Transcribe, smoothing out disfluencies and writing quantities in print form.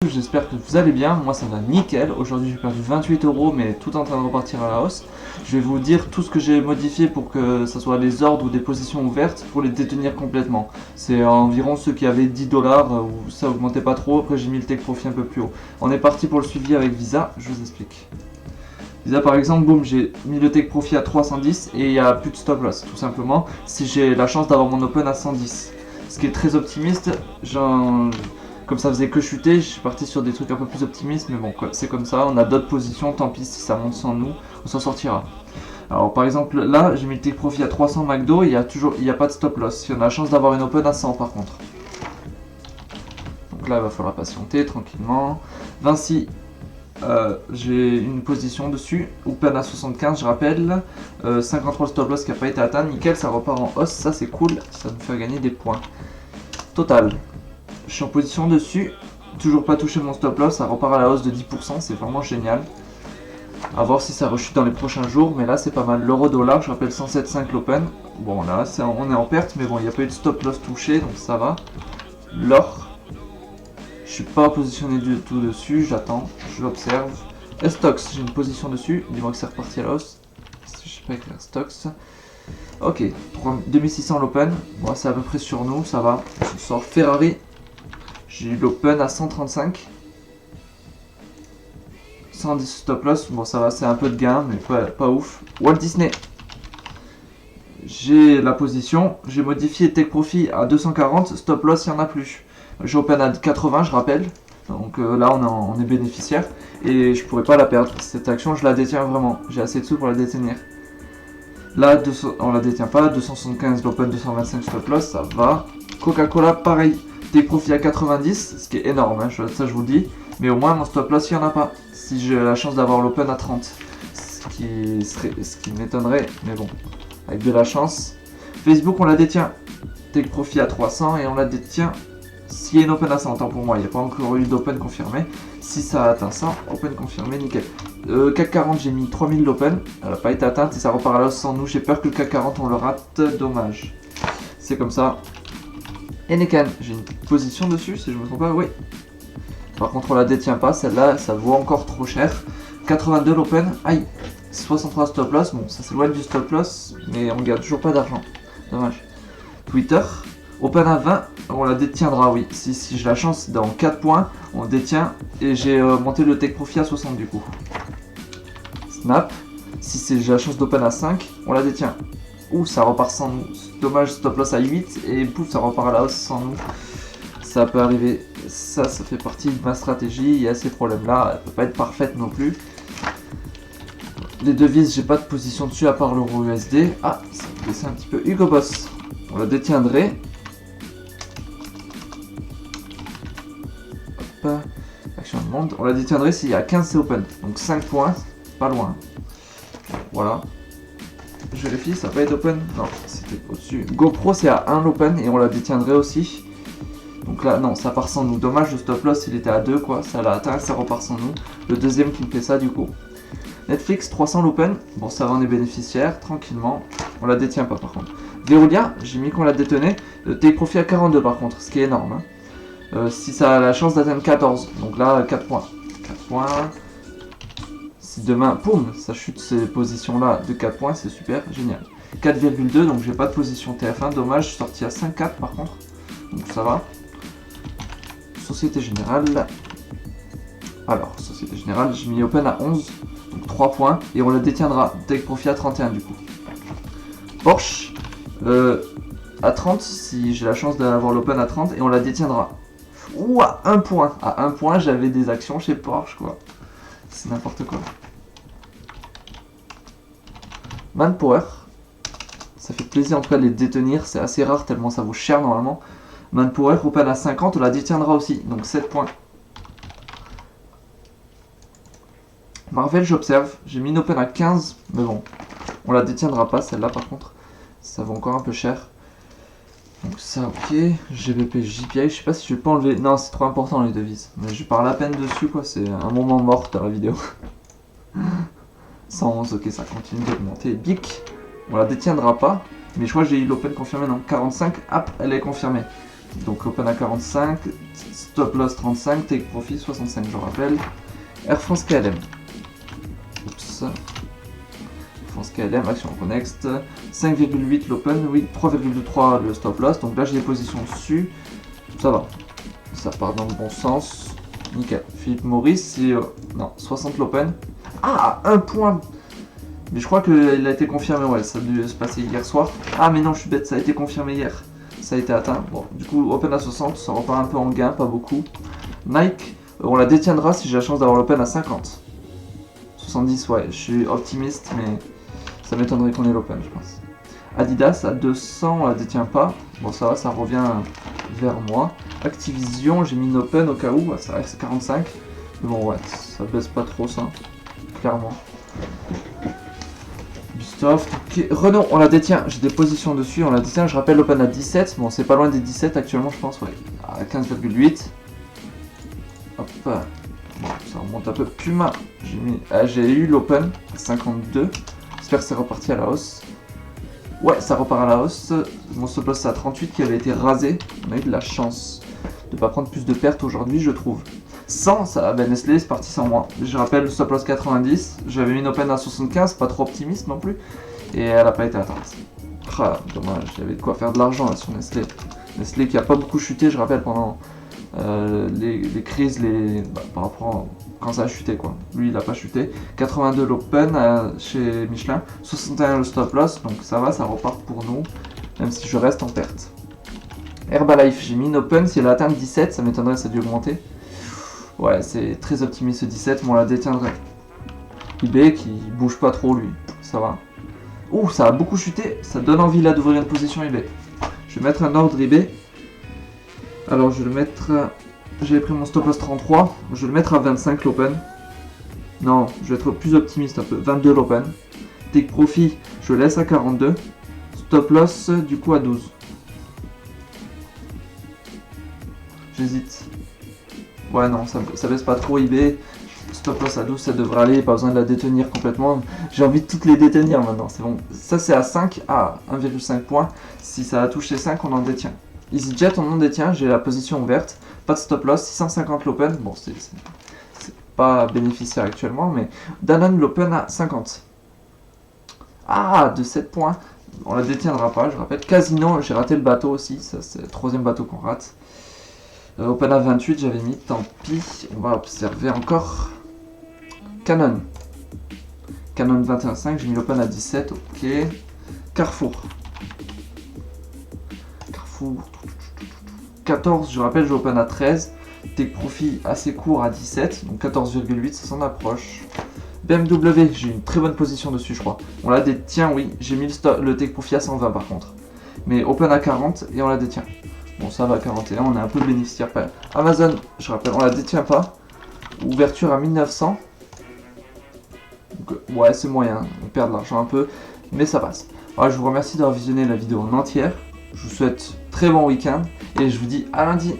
tous, j'espère que vous allez bien, moi ça va nickel. Aujourd'hui j'ai perdu 28 €, mais tout en train de repartir à la hausse. Je vais vous dire tout ce que j'ai modifié pour que ce soit des ordres ou des positions ouvertes pour les détenir complètement. C'est environ ceux qui avaient 10 $, où ça augmentait pas trop, après j'ai mis le take profit un peu plus haut. On est parti pour le suivi avec Visa, je vous explique. Visa par exemple, boum, j'ai mis le take profit à 310 et il n'y a plus de stop loss, tout simplement, si j'ai la chance d'avoir mon open à 110. Ce qui est très optimiste, comme ça faisait que chuter, je suis parti sur des trucs un peu plus optimistes, mais bon, c'est comme ça, on a d'autres positions, tant pis si ça monte sans nous, on s'en sortira. Alors par exemple, là, j'ai mis le take profit à 300 McDo, il n'y a pas de stop loss, si on a la chance d'avoir une open à 100 par contre. Donc là, il va falloir patienter tranquillement. Vinci, j'ai une position dessus, open à 75, je rappelle, 53 stop loss qui n'a pas été atteint, nickel, ça repart en hausse, ça c'est cool, ça nous fait gagner des points. Total, je suis en position dessus, toujours pas touché mon stop loss, ça repart à la hausse de 10%, c'est vraiment génial. A voir si ça rechute dans les prochains jours, mais là c'est pas mal. L'euro dollar, je rappelle 107,5 l'open, bon là on est en perte, mais bon il n'y a pas eu de stop loss touché, donc ça va. L'or, je suis pas positionné du tout dessus, j'attends, je l'observe. Stox, j'ai une position dessus, dis-moi que c'est reparti à la hausse. Je sais pas écrire Stox. Ok, 2600 l'open, bon, c'est à peu près sur nous, ça va. Je sors Ferrari, j'ai eu l'open à 135. 110 stop loss, bon ça va, c'est un peu de gain, mais pas ouf. Walt Disney, j'ai la position, j'ai modifié take profit à 240, stop loss il n'y en a plus. J'ai open à 80, je rappelle, donc là on est bénéficiaire et je pourrais pas la perdre. Cette action je la détiens vraiment, j'ai assez de sous pour la détenir. Là on la détient pas, 275 l'open, 225 stop loss, ça va. Coca-Cola pareil, take profit à 90, ce qui est énorme, hein, ça je vous le dis, mais au moins mon stop loss il n'y en a pas. Si j'ai la chance d'avoir l'open à 30, ce qui m'étonnerait, mais bon, avec de la chance. Facebook on la détient, take profit à 300 et on la détient. S'il y a une open à 100, tant pour moi, il n'y a pas encore eu d'open confirmé. Si ça a atteint 100, open confirmé, nickel. CAC 40, j'ai mis 3000 l'open, elle n'a pas été atteinte et ça repart à la hausse sans nous. J'ai peur que le CAC 40 on le rate, dommage. C'est comme ça. Enecan, j'ai une position dessus si je me trompe pas, oui. Par contre on la détient pas, celle-là ça vaut encore trop cher. 82 l'open, aïe, 63 stop loss, bon ça s'éloigne du stop loss, mais on gagne toujours pas d'argent, dommage. Twitter, open à 20, on la détiendra, oui, si j'ai la chance dans 4 points, on détient, et j'ai monté le take profit à 60 du coup. Snap, si j'ai la chance d'open à 5, on la détient. Ouh, ça repart sans nous, dommage, stop loss à 8, et pouf, ça repart à la hausse sans nous. Ça peut arriver, ça fait partie de ma stratégie, il y a ces problèmes là, elle peut pas être parfaite non plus. Les devises, j'ai pas de position dessus à part l'euro USD. Ah, ça me baisse un petit peu. Hugo Boss, on la détiendrait. Hop, action de monde, on la détiendrait s'il y a 15 c'est open, donc 5 points, pas loin. Voilà. Je vérifie, ça va pas être open? Non, c'était au-dessus. GoPro c'est à 1 l'open et on la détiendrait aussi. Donc là, non, ça part sans nous. Dommage, le stop loss, il était à 2, quoi. Ça l'a atteint, ça repart sans nous. Le deuxième qui me fait ça, du coup. Netflix, 300 l'open. Bon, ça va, on est bénéficiaire, tranquillement. On la détient pas, par contre. Veolia, j'ai mis qu'on la détenait. Take profit à 42, par contre, ce qui est énorme. Hein. Si ça a la chance d'atteindre 14. Donc là, 4 points. 4 points. Si demain, poum, ça chute ces positions-là de 4 points, c'est super, génial. 4,2, donc j'ai pas de position TF1. Dommage, je suis sorti à 5,4 par contre. Donc ça va. Société Générale. Alors, Société Générale, j'ai mis open à 11, donc 3 points, et on la détiendra. Take profit à 31 du coup. Porsche, à 30, si j'ai la chance d'avoir l'open à 30, et on la détiendra. Ouh, à 1 point. À 1 point, j'avais des actions chez Porsche, quoi. C'est n'importe quoi. Manpower, ça fait plaisir en tout cas de les détenir, c'est assez rare tellement ça vaut cher normalement. Manpower, open à 50, on la détiendra aussi, donc 7 points. Marvel, j'observe, j'ai mis une open à 15, mais bon, on la détiendra pas celle-là par contre, ça vaut encore un peu cher. Donc ça, ok, GBP, JPI, je sais pas si je vais pas enlever, non c'est trop important les devises, mais je parle à peine dessus quoi, c'est un moment mort dans la vidéo. 111, ok, ça continue d'augmenter. BIC, on la détiendra pas, mais je crois que j'ai eu l'open confirmé, non, 45, hop, elle est confirmée. Donc open à 45, stop loss 35, take profit 65, je rappelle. Air France KLM. Oups. Air France KLM, action next. 5,8 l'open, oui, 3,3 le stop loss. Donc là j'ai des positions dessus. Ça va. Ça part dans le bon sens. Nickel. Philippe Maurice, c'est non, 60 l'open. Ah, un point. Mais je crois qu'il a été confirmé, ouais, ça a dû se passer hier soir. Ah mais non, je suis bête, ça a été confirmé hier. Ça a été atteint. Bon, du coup, open à 60, ça repart un peu en gain, pas beaucoup. Nike, on la détiendra si j'ai la chance d'avoir l'open à 50. 70, ouais, je suis optimiste, mais ça m'étonnerait qu'on ait l'open, je pense. Adidas, à 200, on la détient pas. Bon, ça va, ça revient vers moi. Activision, j'ai mis une open au cas où, ça reste 45. Mais bon, ouais, ça baisse pas trop, ça, clairement. Ubisoft, ok. Renault, on la détient, j'ai des positions dessus, on la détient, je rappelle l'open à 17, bon c'est pas loin des 17 actuellement je pense, ouais, à 15,8. Hop, bon, ça remonte un peu. Puma, j'ai eu l'open à 52, j'espère que c'est reparti à la hausse. Ouais, ça repart à la hausse, mon stop loss c'est à 38 qui avait été rasé, on a eu de la chance de pas prendre plus de pertes aujourd'hui je trouve. 100, ça, ben Nestlé c'est parti sans moi. Je rappelle le stop loss 90, j'avais mis une open à 75, pas trop optimiste non plus, et elle a pas été atteinte. Ah, dommage, il y avait de quoi faire de l'argent là sur Nestlé. Nestlé qui a pas beaucoup chuté, je rappelle, pendant les crises, par rapport à quand ça a chuté quoi. Lui il a pas chuté. 82 l'open chez Michelin, 61 le stop loss, donc ça va, ça repart pour nous, même si je reste en perte. Herbalife, j'ai mis une open, si elle a atteint 17, ça m'étonnerait, ça a dû augmenter. Ouais, c'est très optimiste ce 17, mais on la détiendrait. eBay qui bouge pas trop lui, ça va. Ouh, ça a beaucoup chuté, ça donne envie là d'ouvrir une position eBay. Je vais mettre un ordre eBay. Alors je vais le mettre... J'avais pris mon stop loss 33, je vais le mettre à 25 l'open. Non, je vais être plus optimiste un peu, 22 l'open. Take profit, je le laisse à 42. Stop loss du coup à 12. J'hésite. Ouais non, ça baisse pas trop eBay. Stop loss à 12, ça devrait aller, pas besoin de la détenir complètement. J'ai envie de toutes les détenir maintenant, c'est bon. Ça c'est à 5, à 1,5 points. Si ça a touché 5, on en détient. EasyJet, on en détient, j'ai la position ouverte. Pas de stop loss, 650 l'open. Bon, c'est pas bénéficiaire actuellement, mais Danone l'open à 50. Ah, de 7 points. On la détiendra pas, je rappelle. Casino, j'ai raté le bateau aussi, ça c'est le troisième bateau qu'on rate. Open à 28, j'avais mis, tant pis. On va observer encore. Canon. Canon 21.5, j'ai mis l'open à 17, ok. Carrefour. Carrefour. 14, je rappelle, j'ai open à 13. Take profit assez court à 17, donc 14,8, ça s'en approche. BMW, j'ai une très bonne position dessus, je crois. On la détient, oui. J'ai mis le take profit à 120 par contre. Mais open à 40 et on la détient. Bon, ça va, 41, on est un peu bénéficiaire. Amazon, je rappelle, on la détient pas. Ouverture à 1900. Donc, ouais, c'est moyen. On perd de l'argent un peu, mais ça passe. Voilà, je vous remercie d'avoir visionné la vidéo en entière. Je vous souhaite très bon week-end et je vous dis à lundi.